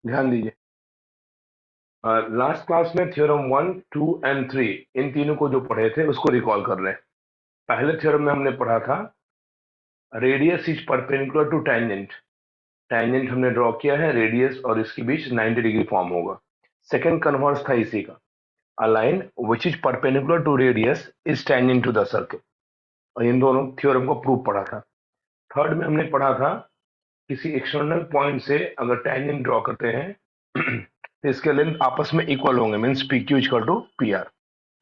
ध्यान दीजिए, last class में थ्योरम 1, 2 एंड 3 इन तीनों को जो पढ़े थे उसको रिकॉल कर रहे हैं। पहले थ्योरम में हमने पढ़ा था radius is perpendicular to tangent. Tangent हमने ड्रॉ किया है, रेडियस और इसके बीच 90 डिग्री फॉर्म होगा। सेकंड कन्वर्स था इसी का, a line which is perpendicular to radius is tangent to the circle. और इन दोनों थ्योरम को प्रूव पढ़ा था। थर्ड में हमने पढ़ा था किसी एक्सटर्नल पॉइंट से अगर टेंजेंट ड्रॉ करते हैं तो इसके लेंथ आपस में इक्वल होंगे, means P Q equal to P R.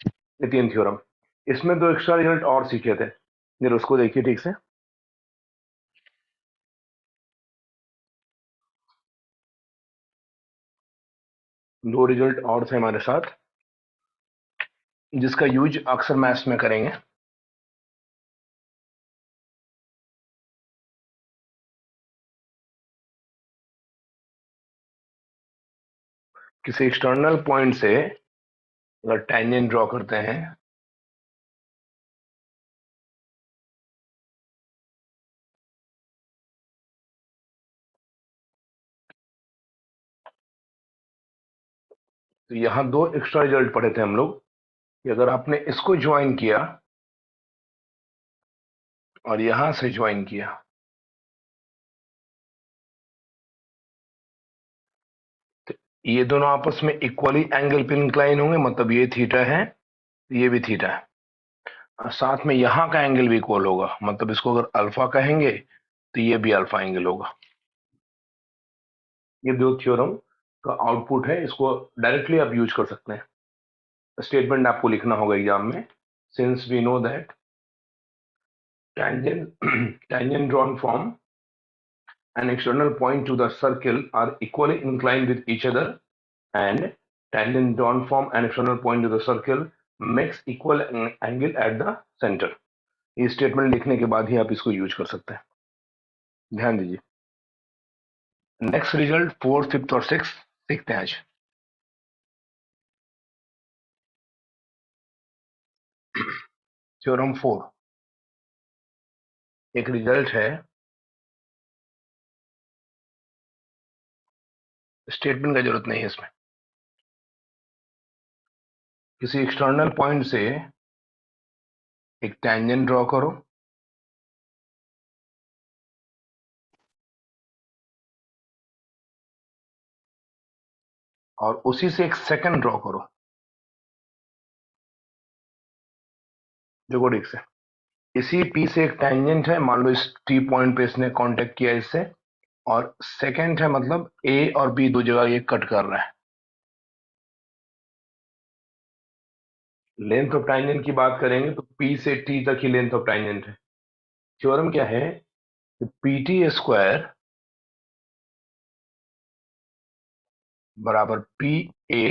ये तीन थ्योरम। इसमें दो एक्स्ट्रा रिजल्ट और सीखे थे, जरा उसको देखिए ठीक से। दो रिजल्ट और थे हमारे साथ जिसका यूज अक्सर मैथ्स में करेंगे। किसी एक्सटर्नल पॉइंट से अगर टेंजेंट ड्रॉ करते हैं तो यहां दो एक्स्ट्रा रिजल्ट पढ़े थे हम लोग कि अगर आपने इसको ज्वाइन किया और यहां से ज्वाइन किया तो ये दोनों आपस में इक्वली एंगल पे इंक्लाइन होंगे, मतलब ये थीटा है, ये भी थीटा है, और साथ में यहाँ का एंगल भी इक्वल होगा, मतलब इसको अगर अल्फा कहेंगे तो ये भी अल्फा एंगल होगा। ये दो थ्योरम का आउटपुट है, इसको डायरेक्टली आप यूज कर सकते हैं। स्टेटमेंट आपको लिखना होगा एग्जाम में, since we know that tangent tangent drawn from an external point to the circle are equally inclined with each other and tangent drawn from an external point to the circle makes equal angle at the center। ये statement लिखने के बाद ही आप इसको use कर सकते हैं। ध्यान दीजिए, नेक्स्ट रिजल्ट फोर्थ, फिफ्थ और सिक्स सीखते हैं आज। थ्योरम 4 एक रिजल्ट है, स्टेटमेंट का जरूरत नहीं है इसमें। किसी एक्सटर्नल पॉइंट से एक टेंजेंट ड्रॉ करो और उसी से एक सेकंड ड्रॉ करो। देखो ठीक से, इसी पी से एक टेंजेंट है, मान लो इस टी पॉइंट पे इसने कांटेक्ट किया इससे, और सेकंड है मतलब ए और बी दो जगह ये कट कर रहा है। लेंथ ऑफ टेंजेंट की बात करेंगे तो पी से टी तक ही लेंथ ऑफ टेंजेंट है। थ्योरम क्या है कि पी टी स्क्वायर बराबर P A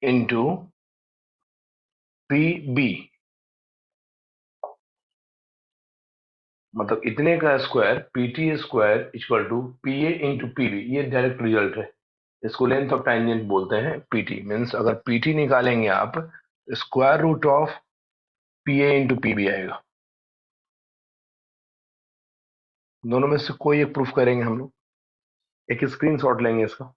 into P B, मतलब इतने का square P T square equal to P A into P B. ये डायरेक्ट रिजल्ट है, इसको लेंथ ऑफ टेंजेंट बोलते हैं। पीटी मीन्स अगर पीटी निकालेंगे आप, square root of P A into P B आएगा। दोनों में से कोई एक प्रूफ करेंगे हम लोग। एक स्क्रीनशॉट लेंगे इसका।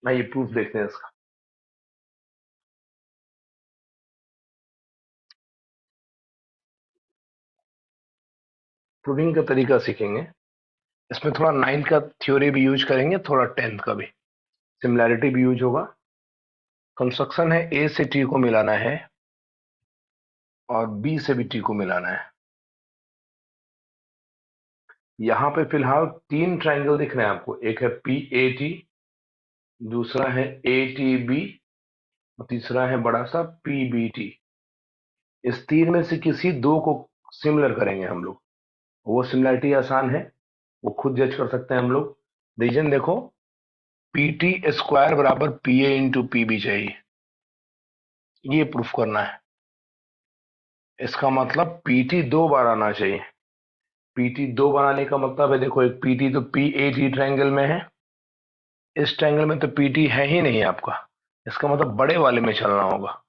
मैं ये प्रूफ देखते हैं इसका। प्रूविंग का तरीका सीखेंगे, इसमें थोड़ा नाइन्थ का थ्योरी भी यूज करेंगे, थोड़ा टेंथ का भी, सिमिलैरिटी भी यूज होगा। कंस्ट्रक्शन है, ए से टी को मिलाना है और बी से भी टी को मिलाना है। यहाँ पे फिलहाल तीन ट्राइंगल दिख रहे हैं आपको, एक है पी ए टी, दूसरा है ए टी बी, और तीसरा है बड़ा सा पी बी टी। इस तीन में से किसी दो को सिमिलर करेंगे हम लोग। वो सिमिलरिटी आसान है, वो खुद जज कर सकते हैं हम लोग। रीजन देखो, पी टी स्क्वायर बराबर P A into P B चाहिए, ये प्रूफ करना है। इसका मतलब पीटी दो बार आना चाहिए। पीटी दो बार आने का मतलब है, देखो एक पीटी तो पी ए टी ट्रायंगल में है, इस ट्रायंगल में तो पीटी है ही नहीं आपका, इसका मतलब बड़े वाले में चलना होगा।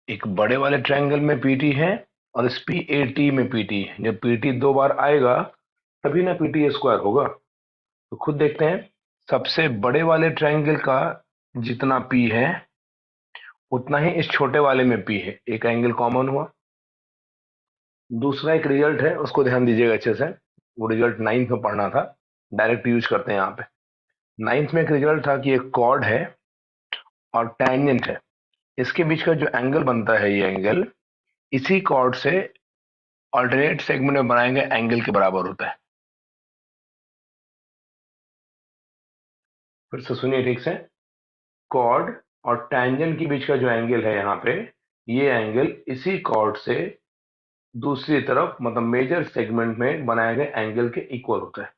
एक बड़े वाले ट्रायंगल में पीटी है और इस पी ए टी में पीटी है। जब पीटी दो बार आएगा तभी ना पीटी स्क्वायर होगा। तो खुद देखते हैं, सबसे बड़े वाले ट्रायंगल का जितना पी है उतना ही इस छोटे वाले में पी है। एक एंगल कॉमन हुआ। दूसरा एक रिजल्ट है, उसको ध्यान दीजिएगा अच्छे से। वो रिजल्ट नाइन्थ में पढ़ना था, डायरेक्ट यूज करते हैं यहाँ पे। नाइन्थ में एक रिजल्ट था कि एक कॉर्ड है और टैंजेंट है, इसके बीच का जो एंगल बनता है, ये एंगल इसी कॉर्ड से ऑल्टरनेट सेगमेंट में बनाए गए एंगल के बराबर होता है। फिर से सुनिए ठीक से। कॉर्ड और टैंजेंट के बीच का जो एंगल है यहाँ पे, ये एंगल इसी कॉर्ड से दूसरी तरफ मतलब मेजर सेगमेंट में बनाए गए एंगल के इक्वल होता है।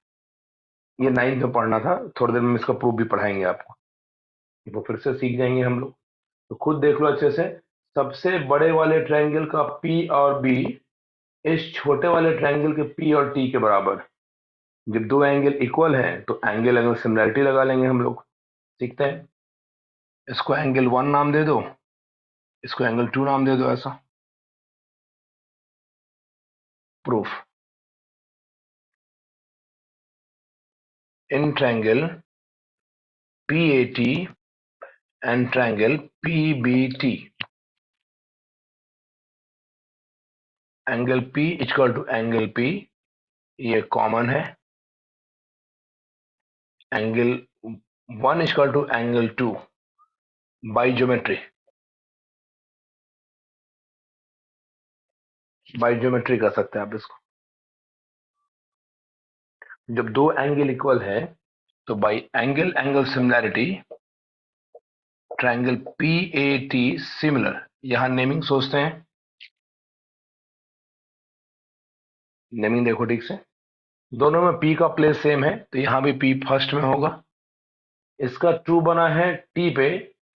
ये नाइन्थ में पढ़ना था, थोड़ी देर में इसका प्रूफ भी पढ़ाएंगे आपको, तो फिर से सीख जाएंगे हम लोग। तो खुद देख लो अच्छे से। सबसे बड़े वाले ट्रायंगल का पी और बी इस छोटे वाले ट्रायंगल के पी और टी के बराबर। जब दो एंगल इक्वल हैं तो एंगल एंगल सिमिलरिटी लगा लेंगे हम लोग। सीखते हैं। इसको एंगल वन नाम दे दो, इसको एंगल टू नाम दे दो, ऐसा। Proof. In triangle P A T and triangle P B T, angle P equal to angle P, ये कॉमन है। Angle one equal to angle two by geometry. By geometry कर सकते हैं आप इसको। जब दो एंगल इक्वल है तो by angle angle similarity triangle P A T similar. यहां नेमिंग सोचते हैं। नेमिंग देखो ठीक से। दोनों में P का प्लेस सेम है तो यहां भी P फर्स्ट में होगा। इसका टू बना है T पे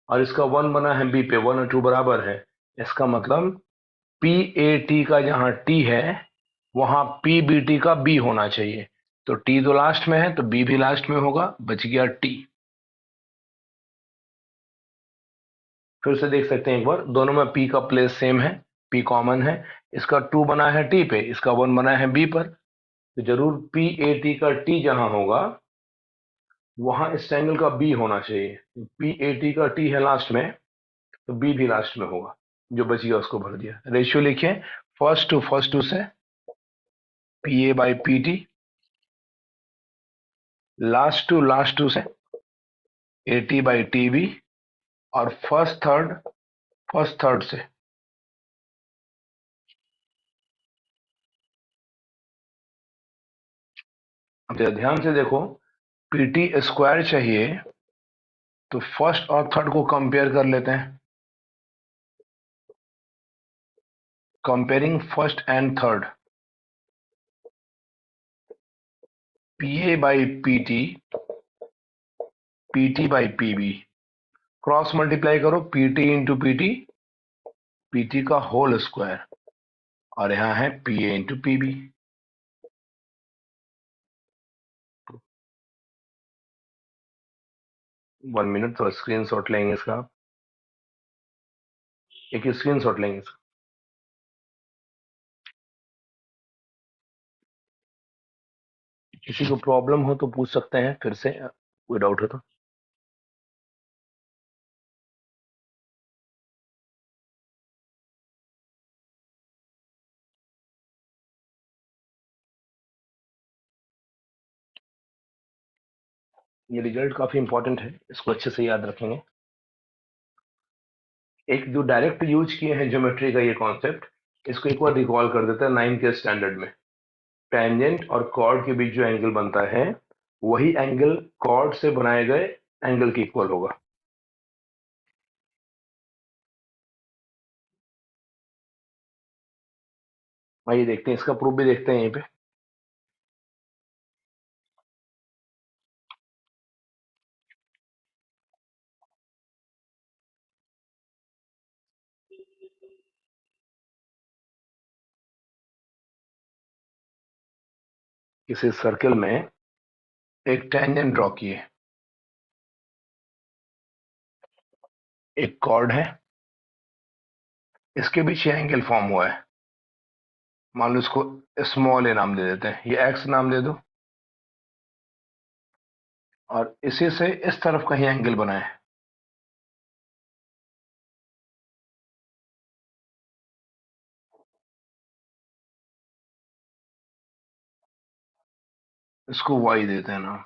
और इसका वन बना है B पे, वन और टू बराबर है। इसका मतलब पी ए टी का जहां T है वहां पी बी टी का B होना चाहिए। तो T तो लास्ट में है तो B भी लास्ट में होगा, बच गया T। फिर से देख सकते हैं एक बार, दोनों में P का प्लेस सेम है, P कॉमन है। इसका टू बना है T पे, इसका वन बना है B पर। तो जरूर पी ए टी का T जहां होगा वहां इस ट्रायंगल का B होना चाहिए। पी ए टी का T है लास्ट में तो B भी लास्ट में होगा। जो बच गया उसको भर दिया। रेशियो लिखिए, फर्स्ट टू से P A by P T, last two से A T by T B, और फर्स्ट थर्ड से। अब जरा ध्यान से देखो, पीटी स्क्वायर चाहिए तो फर्स्ट और थर्ड को कंपेयर कर लेते हैं। Comparing first and third, P A by P T, P T by P B. Cross multiply करो, P T into P T, P टी का होल स्क्वायर, और यहाँ है P A into P B. 1 minute, तो स्क्रीन शॉट लेंगे इसका। एक स्क्रीन शॉट लेंगे इसका। किसी को प्रॉब्लम हो तो पूछ सकते हैं फिर से, कोई डाउट हो तो। ये रिजल्ट काफी इंपॉर्टेंट है, इसको अच्छे से याद रखेंगे। एक जो डायरेक्ट यूज किए हैं ज्योमेट्री का ये कॉन्सेप्ट, इसको एक बार रिकॉल कर देते हैं नाइन्थ के स्टैंडर्ड में। टेंजेंट और कॉर्ड के बीच जो एंगल बनता है वही एंगल कॉर्ड से बनाए गए एंगल के इक्वल होगा। आइए देखते हैं, इसका प्रूफ भी देखते हैं यहीं पे। किसी सर्कल में एक टेंजेंट ड्रॉ किए। एक कॉर्ड है, इसके बीच ये एंगल फॉर्म हुआ है, मान लो इसको स्मॉल ए नाम दे देते हैं, ये एक्स नाम दे दो, और इसी से इस तरफ कहीं एंगल बनाए, इसको वाई देते हैं ना।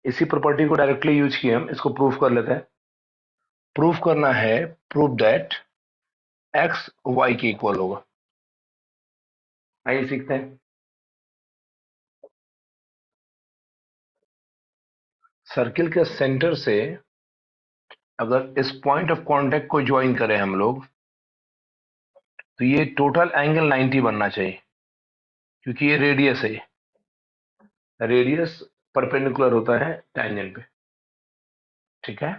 इसी प्रॉपर्टी को डायरेक्टली यूज किए हम, इसको प्रूफ कर लेते हैं। प्रूफ करना है, प्रूफ दैट एक्स वाई के इक्वल होगा। आइए सीखते हैं। सर्किल के सेंटर से अगर इस पॉइंट ऑफ कांटेक्ट को ज्वाइन करें हम लोग, तो ये टोटल एंगल 90 बनना चाहिए, क्योंकि ये रेडियस है। रेडियस परपेंडिकुलर होता है टैंजेंट पे, ठीक है।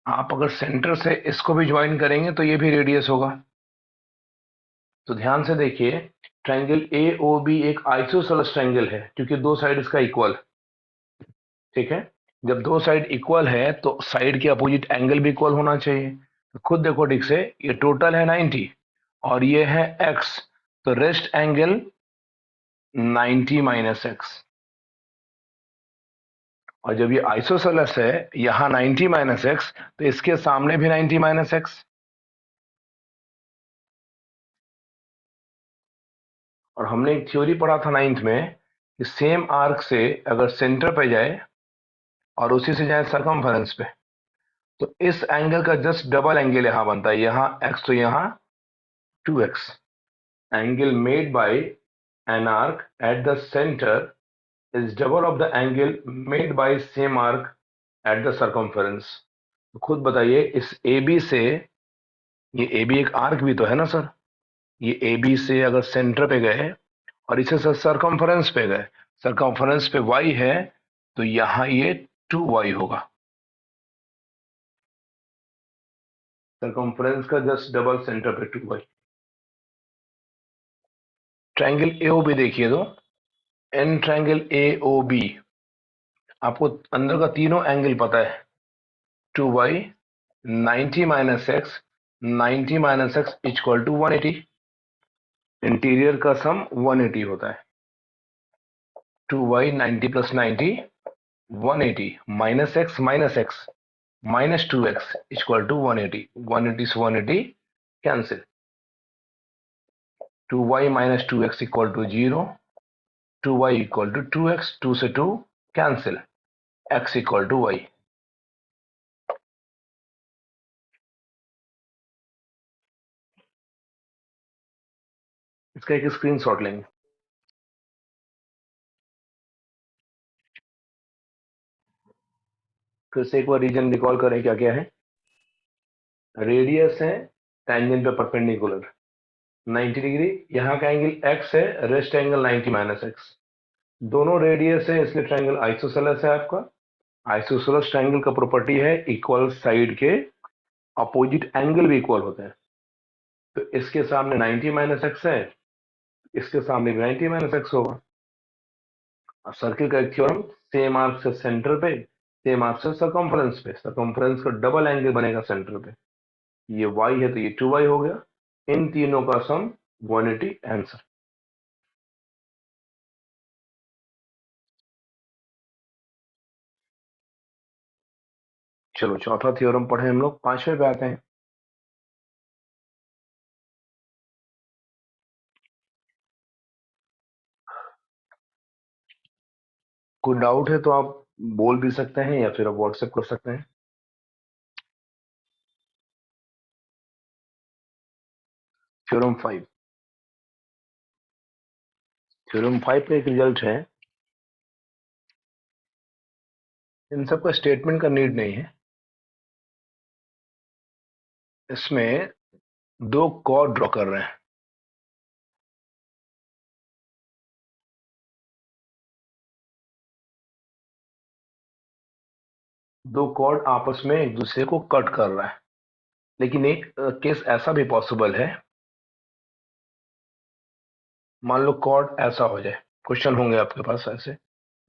आप अगर सेंटर से इसको भी ज्वाइन करेंगे तो ये भी रेडियस होगा। तो ध्यान से देखिए, ट्रायंगल ए ओ बी एक आइसोसेलेस ट्रायंगल है, क्योंकि दो साइड इसका इक्वल, ठीक है। जब दो साइड इक्वल है तो साइड के अपोजिट एंगल भी इक्वल होना चाहिए। तो खुद देखो ठीक से, ये टोटल है 90 और ये है x, तो रेस्ट एंगल 90 माइनस एक्स। और जब ये आइसोसेलेस है, यहां 90 माइनस एक्स, तो इसके सामने भी 90 माइनस एक्स। और हमने एक थ्योरी पढ़ा था नाइन्थ में कि सेम आर्क से अगर सेंटर पे जाए और उसी से जाए सरकमफेरेंस पे, तो इस एंगल का जस्ट डबल एंगल यहां बनता है, यहां x तो यहां 2x। Angle made by an arc at the centre is double of the angle made by same arc at the circumference। तो खुद बताइए, इस AB से, ये AB एक आर्क भी तो है ना सर, ये AB से अगर सेंटर पे गए और इसे सरकमफेरेंस पे गए, सरकमफेरेंस पे y है, तो यहां ये 2y होगा। सरकमफेरेंस का जस्ट डबल, सेंटर पे 2y। ट्रायंगल AOB देखिए तो, एन ट्रायंगल AOB, आपको अंदर का तीनों एंगल पता है, 2y, 90 minus x, 90 minus x equal to 180। Interior का सम 180 होता है। 2y 90 plus 90 180, minus x minus 2x equal to 180। 180 से 180 cancel. 2y minus 2x equal to 0। 2y equal to 2x, 2 से 2 cancel, x equal to y। इसका एक screenshot लेंगे। फिर से एक बार रीजन रिकॉल करें, क्या क्या है। रेडियस है टेंजेंट पे परपेंडिकुलर 90 डिग्री, यहाँ का एंगल x है, रेस्ट एंगल 90 माइनस एक्स। दोनों रेडियस है, इसलिए ट्रायंगल आइसोसेलेस है आपका। आइसोसेलेस ट्रायंगल का प्रॉपर्टी है इक्वल साइड के अपोजिट एंगल भी इक्वल होते हैं। तो इसके सामने 90 माइनस एक्स है, इसके सामने भी 90 माइनस एक्स होगा। अब सर्किल का एक थ्योरम, सेम आर्क से सेंटर पे, सेम आर्क से सरकमफ्रेंस पे, सरकमफ्रेंस का डबल एंगल बनेगा सेंटर पे। ये y है तो ये 2y हो गया। इन तीनों का सम 180 आंसर। चलो चौथा थ्योरम पढ़े हम लोग, पांचवें पे आते हैं। कोई डाउट है तो आप बोल भी सकते हैं या फिर आप व्हाट्सएप कर सकते हैं। थ्योरम 5, थ्योरम 5 का एक रिजल्ट है। इन सबका स्टेटमेंट का नीड नहीं है। इसमें दो कॉर्ड ड्रॉ कर रहे हैं, दो कॉर्ड आपस में एक दूसरे को कट कर रहा है। लेकिन एक केस ऐसा भी पॉसिबल है, मान लो कॉर्ड ऐसा हो जाए। क्वेश्चन होंगे आपके पास ऐसे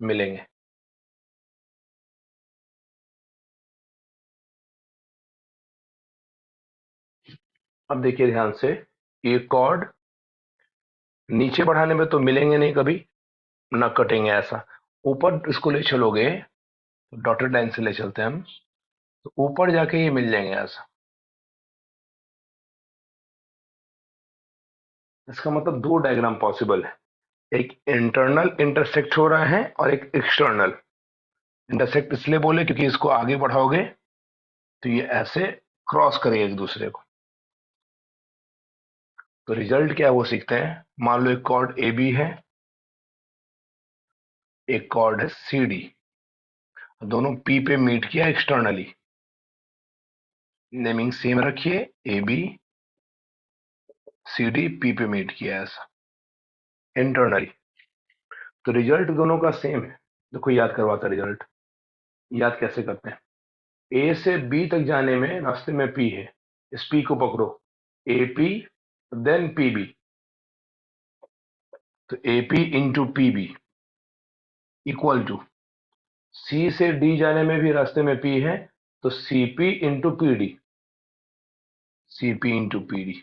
मिलेंगे। अब देखिए ध्यान से, ये कॉर्ड नीचे बढ़ाने में तो मिलेंगे नहीं कभी, ना कटेंगे ऐसा। ऊपर इसको ले चलोगे तो डॉटेड लाइन से ले चलते हैं हम, तो ऊपर जाके ये मिल जाएंगे ऐसा। इसका मतलब दो डायग्राम पॉसिबल है, एक इंटरनल इंटरसेक्ट हो रहा है और एक एक्सटर्नल इंटरसेक्ट। इसलिए बोले क्योंकि इसको आगे बढ़ाओगे तो ये ऐसे क्रॉस करेगा एक दूसरे को। तो रिजल्ट क्या है वो सीखते हैं। मान लो एक कॉर्ड ए बी है, एक कॉर्ड है सी डी, दोनों पी पे मीट किया एक्सटर्नली। नेमिंग सेम रखिए, A B C D P पे मीट किया ऐसा इंटरनली। तो रिजल्ट दोनों का सेम है। देखो याद करवाता रिजल्ट, याद कैसे करते हैं। ए से बी तक जाने में रास्ते में पी है, इस पी को पकड़ो, A P then P B. तो A P into P B equal to, C से डी जाने में भी रास्ते में पी है, तो C P into P D, C P into P D.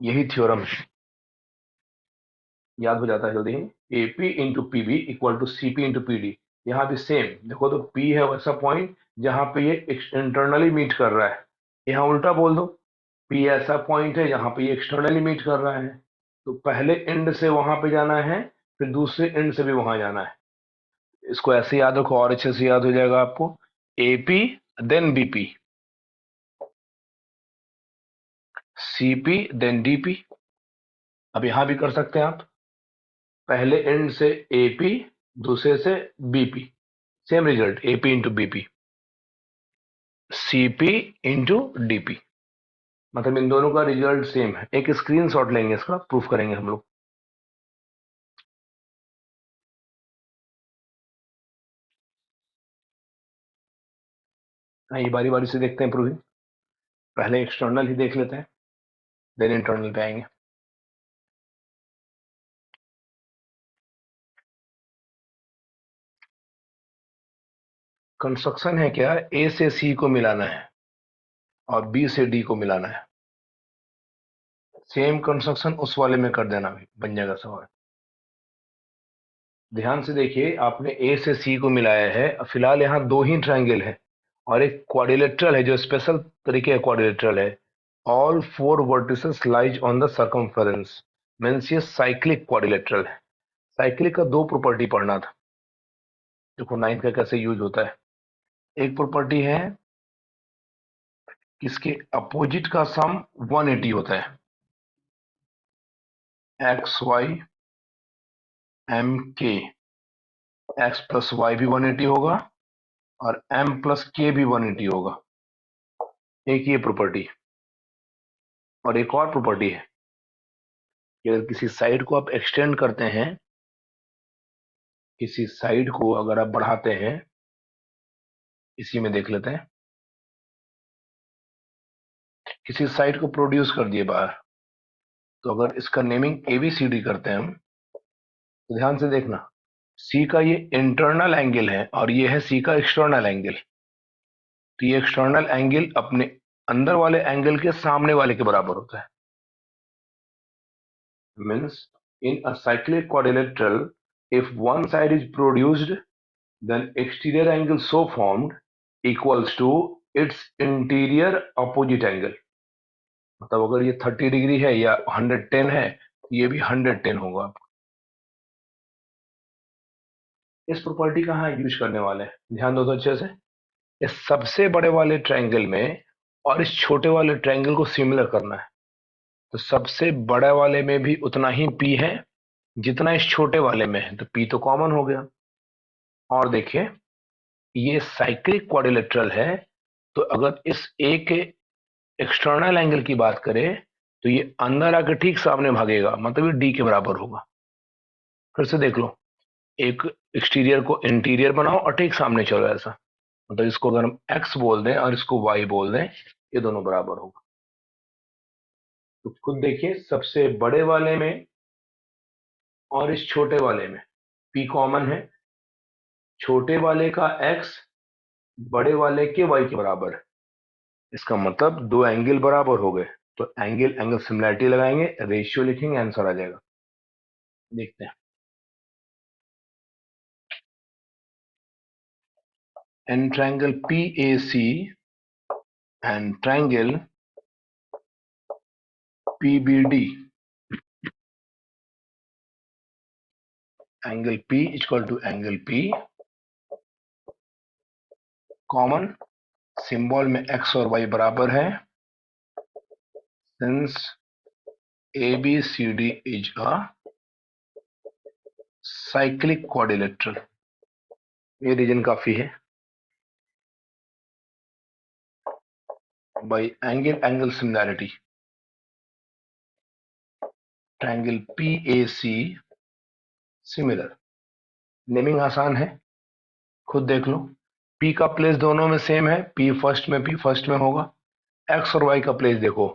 यही थ्योरम है, याद हो जाता है जल्दी ही। A P into P B equal to C P into P D. यहाँ भी सेम देखो, तो पी है वैसा पॉइंट जहां पे ये इंटरनली मीट कर रहा है। यहाँ उल्टा बोल दो, पी ऐसा पॉइंट है जहां पे ये एक्सटर्नली मीट कर रहा है। तो पहले एंड से वहां पे जाना है, फिर दूसरे एंड से भी वहां जाना है। इसको ऐसे याद रखो और अच्छे से याद हो जाएगा आपको। A P then B P, C P then D P. अब यहां भी कर सकते हैं आप, पहले एंड से ए पी, दूसरे से B P, same result, A P into B P, C P into D P. मतलब इन दोनों का रिजल्ट सेम है। एक स्क्रीनशॉट लेंगे, इसका प्रूफ करेंगे हम लोग। ये बारी बारी से देखते हैं प्रूविंग। पहले एक्सटर्नल ही देख लेते हैं, देन इंटरनल पे आएंगे। कंस्ट्रक्शन है क्या, ए से सी को मिलाना है और बी से डी को मिलाना है। सेम कंस्ट्रक्शन उस वाले में कर देना, भी बन जाएगा सवाल। ध्यान से देखिए, आपने ए से सी को मिलाया है। फिलहाल यहाँ दो ही ट्रायंगल है और एक क्वाड्रिलेटरल है जो स्पेशल तरीके का क्वाड्रिलेटरल है। All four vertices lies on the circumference, means ये साइक्लिक क्वाड्रिलेटरल है। साइक्लिक का दो प्रॉपर्टी पढ़ना था, देखो नाइन्थ का कैसे यूज होता है। एक प्रॉपर्टी है इसके अपोजिट का सम 180 होता है, एक्स वाई एम के। एक्स प्लस वाई भी 180 होगा और एम प्लस के भी 180 होगा। एक ये प्रॉपर्टी। और एक और प्रॉपर्टी है कि अगर किसी साइड को आप एक्सटेंड करते हैं, किसी साइड को अगर आप बढ़ाते हैं, इसी में देख लेते हैं, किसी साइड को प्रोड्यूस कर दिए बाहर, तो अगर इसका naming A B C D करते हैं हम, तो ध्यान से देखना, सी का ये इंटरनल एंगल है और ये है सी का एक्सटर्नल एंगल। तो ये एक्सटर्नल एंगल अपने अंदर वाले एंगल के सामने वाले के बराबर होता है। Means in a cyclic quadrilateral, if one side is produced, then exterior angle so formed equals to its interior opposite angle। मतलब अगर ये 30 डिग्री है या 110 है, तो ये भी 110 होगा। इस प्रॉपर्टी का हाँ यूज करने वाले हैं, ध्यान दो तो अच्छे से। इस सबसे बड़े वाले ट्रायंगल में और इस छोटे वाले ट्रायंगल को सिमिलर करना है। तो सबसे बड़े वाले में भी उतना ही पी है जितना इस छोटे वाले में है, तो पी तो कॉमन हो गया। और देखिए, ये साइक्लिक क्वाड्रिलेटरल है, तो अगर इस ए के एक्सटर्नल एंगल की बात करें, तो ये अंदर आके ठीक सामने भागेगा, मतलब ये डी के बराबर होगा। फिर से देख लो, एक एक्सटीरियर को इंटीरियर बनाओ और ठीक सामने चलो ऐसा, मतलब इसको अगर हम एक्स बोल दें और इसको वाई बोल दें, ये दोनों बराबर होगा। तो खुद देखिए, सबसे बड़े वाले में और इस छोटे वाले में पी कॉमन है। छोटे वाले का एक्स बड़े वाले के वाई के बराबर है। इसका मतलब दो एंगल बराबर हो गए। तो एंगल एंगल सिमिलैरिटी लगाएंगे, रेशियो लिखेंगे, आंसर आ जाएगा। देखते हैं, an triangle P A C and triangle P B D, angle P equal to angle P, common symbol में x और y बराबर है, since ABCD is a cyclic quadrilateral. ये रीजन काफी है। By angle angle similarity, triangle PAC similar. Naming आसान है, खुद देख लो। P का प्लेस दोनों में सेम है, P फर्स्ट में होगा। X और Y का प्लेस देखो,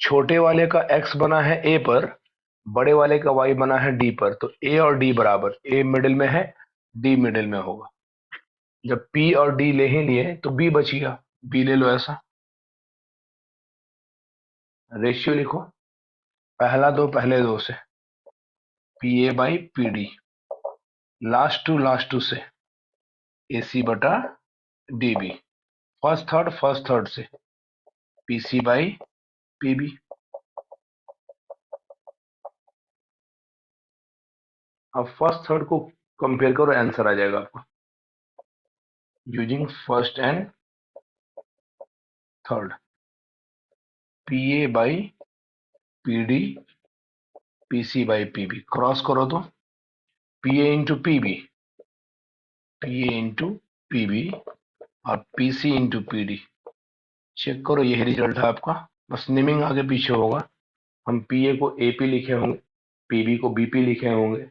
छोटे वाले का X बना है A पर, बड़े वाले का Y बना है D पर, तो A और D बराबर, A मिडिल में है, D मिडिल में होगा। जब P और D ले ही लिए तो B बच गया, B ले लो ऐसा। रेशियो लिखो, पहले दो से PA by PD, last two से AC बटा DB, फर्स्ट थर्ड से PC बाई PB। अब फर्स्ट थर्ड को कंपेयर करो, आंसर आ जाएगा आपको, using first and third. PA by PD, PC by PB, cross करो तो PA इंटू PB और PC इंटू PD, चेक करो, यही रिजल्ट है आपका। बस नेमिंग आगे पीछे होगा, हम PA को AP लिखे होंगे, PB को BP लिखे होंगे,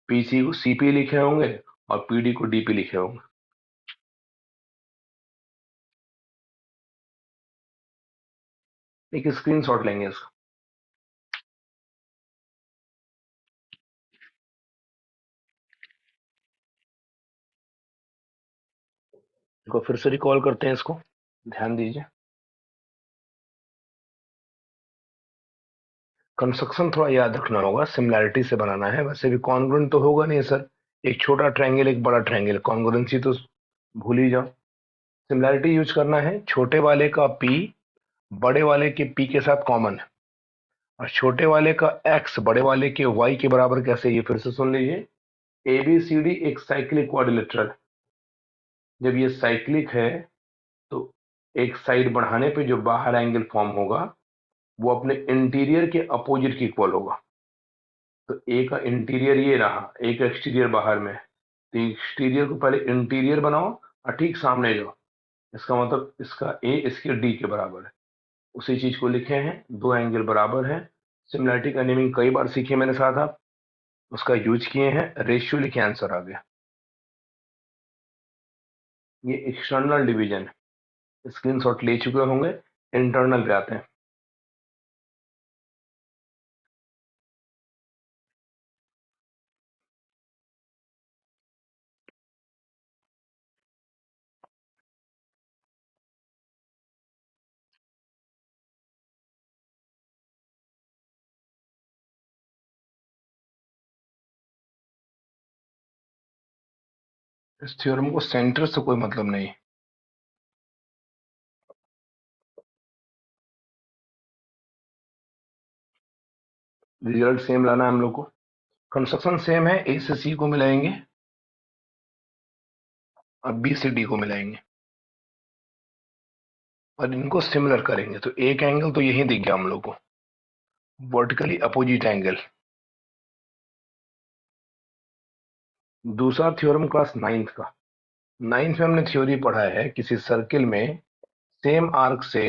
PC को CP लिखे होंगे और PD को DP लिखे होंगे। एक स्क्रीनशॉट लेंगे इसका। देखो फिर से रिकॉल करते हैं इसको, ध्यान दीजिए। कंस्ट्रक्शन थोड़ा याद रखना होगा, सिमिलैरिटी से बनाना है, वैसे भी कॉन्ग्रुएंट तो होगा नहीं सर, एक छोटा ट्रायंगल एक बड़ा ट्रायंगल, कॉन्ग्रुएंसी तो भूल ही जाओ। सिमिलैरिटी यूज करना है, छोटे वाले का P बड़े वाले के P के साथ कॉमन है, और छोटे वाले का X बड़े वाले के Y के बराबर कैसे, ये फिर से सुन लीजिए। ABCD एक साइक्लिक क्वाड्रिलेटरल, जब ये साइक्लिक है तो एक साइड बढ़ाने पे जो बाहर एंगल फॉर्म होगा वो अपने इंटीरियर के अपोजिट की इक्वल होगा। तो ए का इंटीरियर ये रहा, ए का एक्सटीरियर बाहर में है, तो एक्सटीरियर को पहले इंटीरियर बनाओ और ठीक सामने जाओ, इसका मतलब इसका ए इसके डी के बराबर है। उसी चीज को लिखे हैं, दो एंगल बराबर है। सिमिलैरिटी का नेमिंग कई बार सीखे मेरे साथ आप, उसका यूज किए हैं, रेशियो लिखे, आंसर आ गया। ये एक्सटर्नल डिवीजन है, स्क्रीनशॉट ले चुके होंगे। इंटरनल पे आते हैं। इस थ्योरम को सेंटर से कोई मतलब नहीं, रिजल्ट सेम लाना है हम लोग को। कंस्ट्रक्शन सेम है, ए से सी को मिलाएंगे और बी से डी को मिलाएंगे और इनको सिमिलर करेंगे, तो एक एंगल तो यही दिख गया हम लोग को, वर्टिकली अपोजिट एंगल। दूसरा थ्योरम क्लास नाइन्थ का, नाइन्थ में हमने थ्योरी पढ़ा है, किसी सर्किल में सेम आर्क से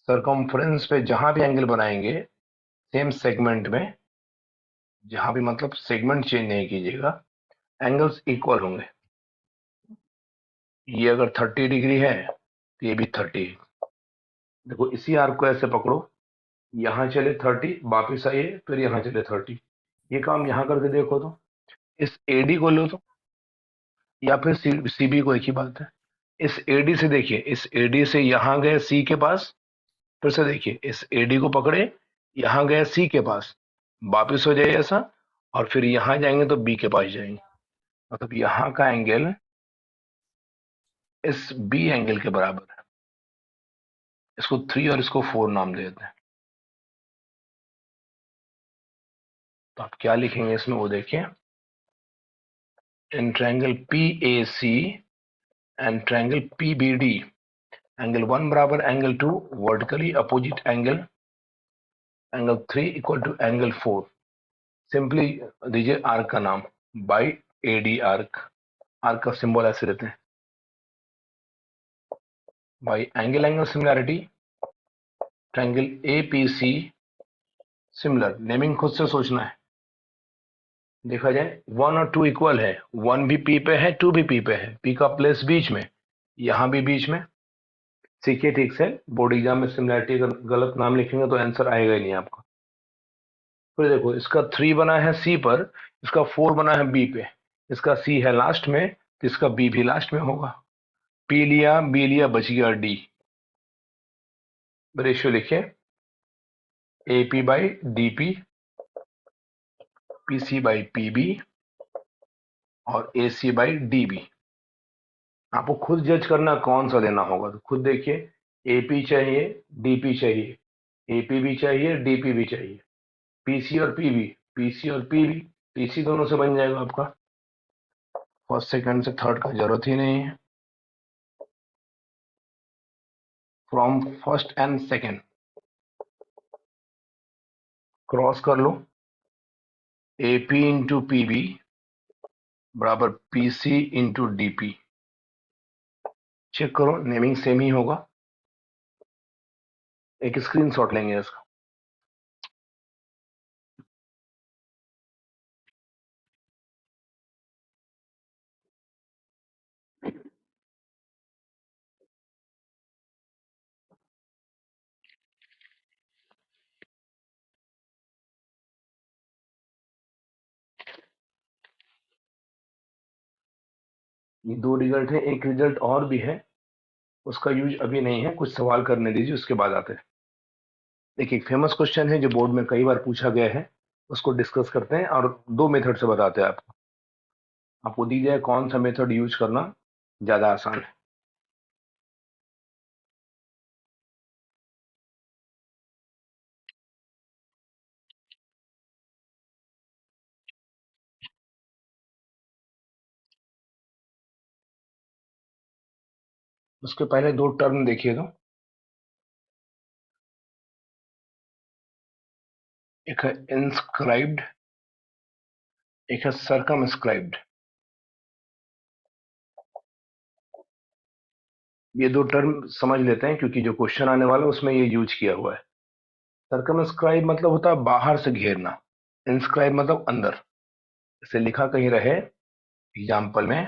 सरकमफ्रेंस पे जहां भी एंगल बनाएंगे, सेम सेगमेंट में, जहां भी मतलब सेगमेंट चेंज नहीं कीजिएगा, एंगल्स इक्वल होंगे। ये अगर 30 डिग्री है तो ये भी 30। देखो इसी आर्क को ऐसे पकड़ो, यहाँ चले 30, वापिस आइए, फिर यहाँ चले 30। ये काम यहाँ करके देखो तो, इस AD को लो तो, या फिर CB को, एक ही बात है। इस AD से देखिए, इस AD से यहाँ गए C के पास फिर से देखिए, इस एडी को पकड़े, यहां गए सी के पास, वापिस हो जाए ऐसा, और फिर यहां जाएंगे तो बी के पास जाएंगे, मतलब यहां का एंगल इस बी एंगल के बराबर है। इसको 3 और इसको 4 नाम दे देते हैं। तो आप क्या लिखेंगे इसमें वो देखिए, in triangle PAC and triangle PBD, angle 1 बराबर angle 2, vertically opposite angle, angle 3 equal to angle 4। Simply दीजिए आर्क का नाम, बाई AD आर्क। आर्क का सिंबल ऐसे रहते हैं, by angle angle similarity, triangle APC similar. Naming खुद से सोचना है। देखा जाए 1 और 2 इक्वल है, 1 भी P पे है, 2 भी P पे है, P का प्लेस बीच में, यहां भी बीच में। सीखिए ठीक से, बोर्ड एग्जाम में सिमिलैरिटी अगर गलत नाम लिखेंगे तो आंसर आएगा ही नहीं आपका। फिर देखो, इसका 3 बना है सी पर, इसका 4 बना है बी पे, इसका सी है लास्ट में, तो इसका बी भी लास्ट में होगा। पी लिया, बी लिया, बच गया डी। रेशियो लिखिए, AP by DP, PC by PB और AC बाई DB। आपको खुद जज करना कौन सा देना होगा, तो खुद देखिए, AP चाहिए, DP चाहिए, AP भी चाहिए, DP भी चाहिए, PC और PB, PC और PB, PC दोनों से बन जाएगा आपका। फर्स्ट सेकंड से थर्ड का जरूरत ही नहीं है। From first and second cross कर लो, AP इंटू PB बराबर PC इंटू DP। चेक करो, नेमिंग सेम ही होगा। एक स्क्रीनशॉट लेंगे इसका। ये 2 रिजल्ट है, एक रिजल्ट और भी है, उसका यूज अभी नहीं है, कुछ सवाल करने दीजिए, उसके बाद आते हैं। देखिए, एक फेमस क्वेश्चन है जो बोर्ड में कई बार पूछा गया है, उसको डिस्कस करते हैं और 2 मेथड से बताते हैं आपको। आपको दी जाए कौन सा मेथड यूज करना ज्यादा आसान है। उसके पहले 2 टर्म देखिए, तो एक है इंस्क्राइब्ड, एक है सरकमस्क्राइब्ड। ये 2 टर्म समझ लेते हैं, क्योंकि जो क्वेश्चन आने वाला है उसमें ये यूज किया हुआ है। सर्कमस्क्राइब मतलब होता है बाहर से घेरना, इंस्क्राइब मतलब अंदर। इसे लिखा कहीं रहे एग्जाम्पल में,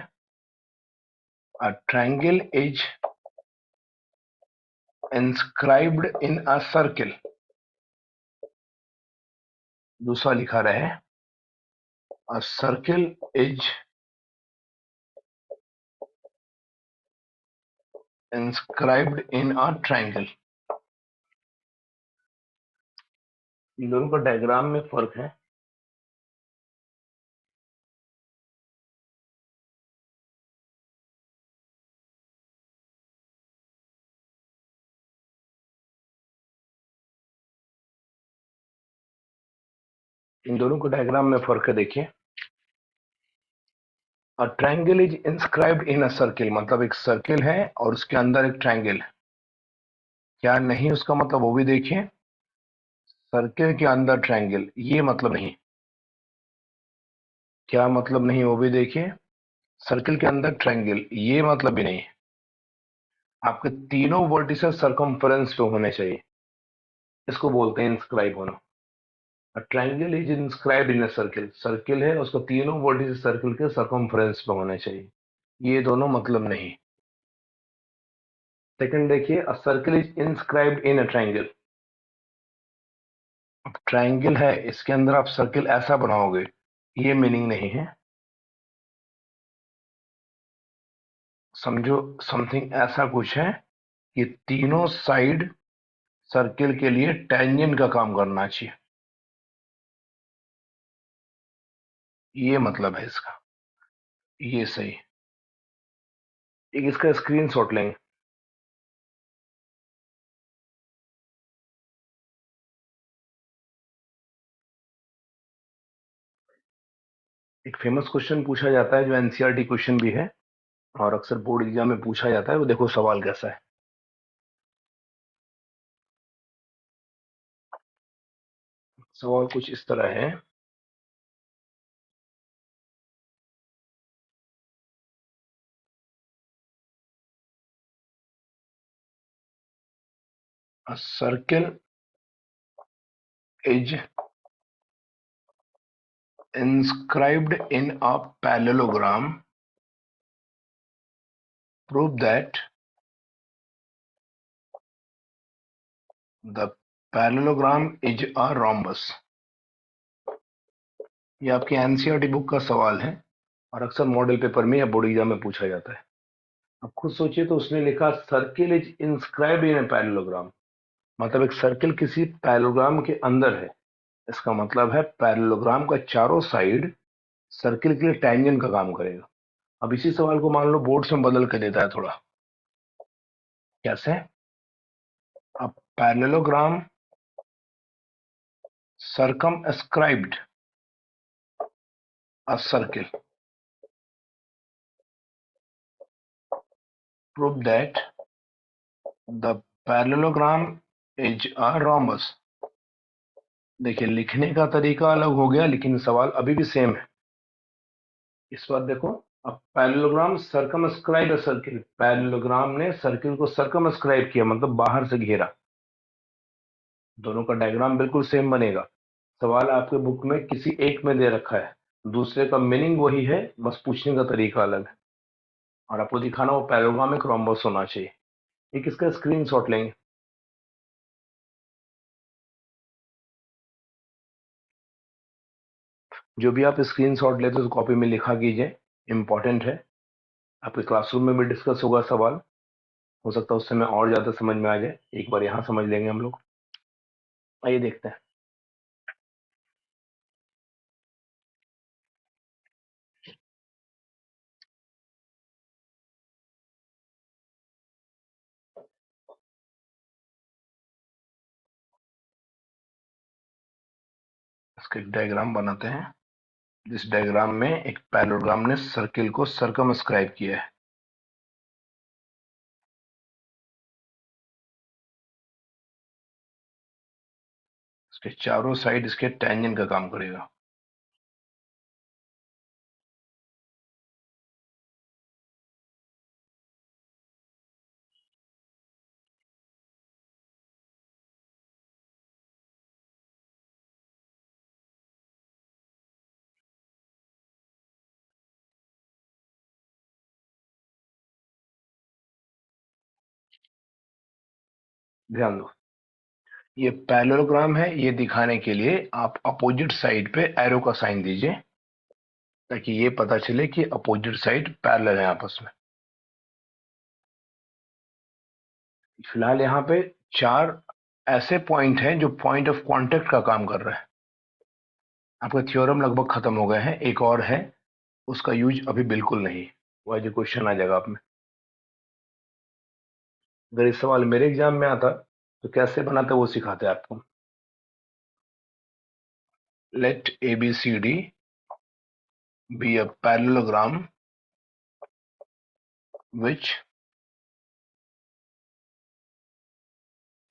a triangle is inscribed in a circle। दूसरा लिखा रहे, a circle is inscribed in a triangle। इन दोनों का डायग्राम में फर्क है। इन दोनों को डायग्राम में फर्क है, देखिए। A triangle is inscribed in a circle, मतलब एक सर्किल है और उसके अंदर एक ट्रायंगल है। क्या नहीं उसका मतलब वो भी देखिए, सर्किल के अंदर ट्रायंगल, ये मतलब नहीं। क्या मतलब नहीं वो भी देखिए, सर्किल के अंदर ट्रायंगल, ये मतलब भी नहीं। आपके तीनों वर्टिसेस सरकमफ्रेंस पे होने चाहिए, इसको बोलते हैं इंस्क्राइब होना। Triangle is inscribed in a circle, circle है, उसको तीनों वर्टिसेस सर्किल के सरकमफ्रेंस पे होने चाहिए, ये दोनों मतलब नहीं। सेकंड देखिए, अ circle is inscribed in a triangle. Triangle है, इसके अंदर आप सर्किल ऐसा बनाओगे, ये मीनिंग नहीं है। समझो, समथिंग ऐसा कुछ है कि तीनों साइड सर्किल के लिए टेंजेंट का काम करना चाहिए, ये मतलब है इसका। ये सही। एक इसका स्क्रीनशॉट लेंगे। एक फेमस क्वेश्चन पूछा जाता है जो एनसीईआरटी क्वेश्चन भी है और अक्सर बोर्ड एग्जाम में पूछा जाता है, वो देखो सवाल कैसा है। सवाल कुछ इस तरह है। A circle is inscribed in a parallelogram. Prove that the parallelogram is a rhombus. ये आपके एनसीईआरटी बुक का सवाल है और अक्सर मॉडल पेपर में या बोर्ड एग्जाम में पूछा जाता है। अब खुद सोचिए, तो उसने लिखा circle is inscribed in a parallelogram, मतलब एक सर्किल किसी पैरेललोग्राम के अंदर है। इसका मतलब है पैरेललोग्राम का चारों साइड सर्किल के लिए टैंजेंट का काम करेगा। अब इसी सवाल को मान लो बोर्ड में बदल के देता है थोड़ा। कैसे? अब parallelogram circumscribed a circle. Prove that the parallelogram is a rhombus. देखिए, लिखने का तरीका अलग हो गया लेकिन सवाल अभी भी सेम है। इस बार देखो, अब पैरेललोग्राम सर्कमस्क्राइब अ सर्किल, पैरेललोग्राम ने सर्किल को सर्कमस्क्राइब किया, मतलब बाहर से घेरा। दोनों का डायग्राम बिल्कुल सेम बनेगा। सवाल आपके बुक में किसी एक में दे रखा है, दूसरे का मीनिंग वही है, बस पूछने का तरीका अलग है। और आपको दिखाना वो पैरेललोग्राम एक रोम्बस होना चाहिए। एक इसका स्क्रीनशॉट लेंगे। जो भी आप स्क्रीनशॉट लेते हो तो कॉपी में लिखा कीजिए, इंपॉर्टेंट है। आपके क्लासरूम में भी डिस्कस होगा सवाल, हो सकता है उस समय और ज्यादा समझ में आ जाए। एक बार यहाँ समझ लेंगे हम लोग। आइए देखते हैं। इसका एक डायग्राम बनाते हैं। जिस डायग्राम में एक पैरेललोग्राम ने सर्किल को सर्कमस्क्राइब किया है। इसके चारों साइड इसके टेंजेंट का काम करेगा। ध्यान दो, ये पैरेललोग्राम है, ये दिखाने के लिए आप अपोजिट साइड पे एरो का साइन दीजिए, ताकि ये पता चले कि अपोजिट साइड पैरेलल है आपस में। फिलहाल यहाँ पे चार ऐसे पॉइंट हैं जो पॉइंट ऑफ कांटेक्ट का काम कर रहे हैं। आपका थ्योरम लगभग खत्म हो गए हैं, एक और है, उसका यूज अभी बिल्कुल नहीं। वह जो क्वेश्चन आ जाएगा आप में। अगर इस सवाल मेरे एग्जाम में आता तो कैसे बनाते वो सिखाते आपको। Let A B C D be a parallelogram which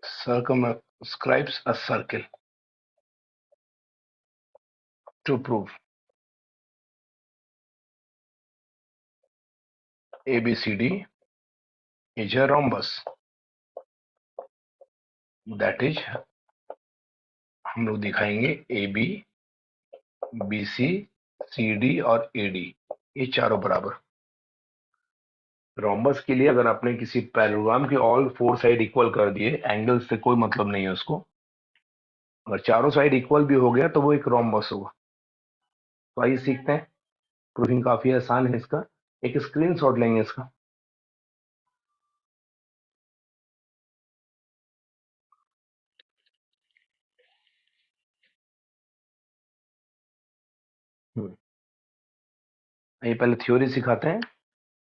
circumscribes a circle. To prove ABCD is a rhombus, that is, हम लोग दिखाएंगे A B, B C, C D और ए डी, ये चारों बराबर। रोम्बस के लिए अगर आपने किसी पैरेललोग्राम के ऑल फोर साइड इक्वल कर दिए, एंगल से कोई मतलब नहीं है उसको, अगर चारों साइड इक्वल भी हो गया तो वो एक रोम्बस होगा। तो आइए सीखते हैं। प्रूविंग काफी आसान है इसका। एक स्क्रीनशॉट लेंगे इसका। ये पहले थ्योरी सिखाते हैं,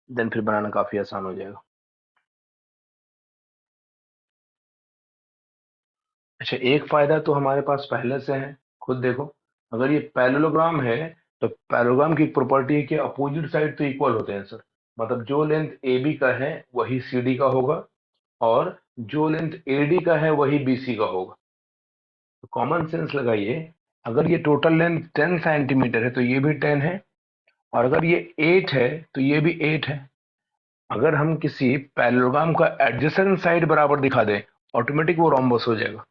देन फिर बनाना काफी आसान हो जाएगा। अच्छा, एक फायदा तो हमारे पास पहले से है, खुद देखो। अगर ये पैरेललोग्राम है तो पैरेललोग्राम की एक प्रॉपर्टी है कि अपोजिट साइड तो इक्वल होते हैं सर। मतलब जो लेंथ ए बी का है वही सी डी का होगा, और जो लेंथ ए डी का है वही बी सी का होगा। तो कॉमन सेंस लगाइए, अगर ये टोटल लेंथ 10 सेंटीमीटर है तो ये भी 10 है, और अगर ये 8 है तो ये भी 8 है। अगर हम किसी पैरेललोग्राम का एडजेसेंट साइड बराबर दिखा दें, ऑटोमेटिक वो रोम्बस हो जाएगा।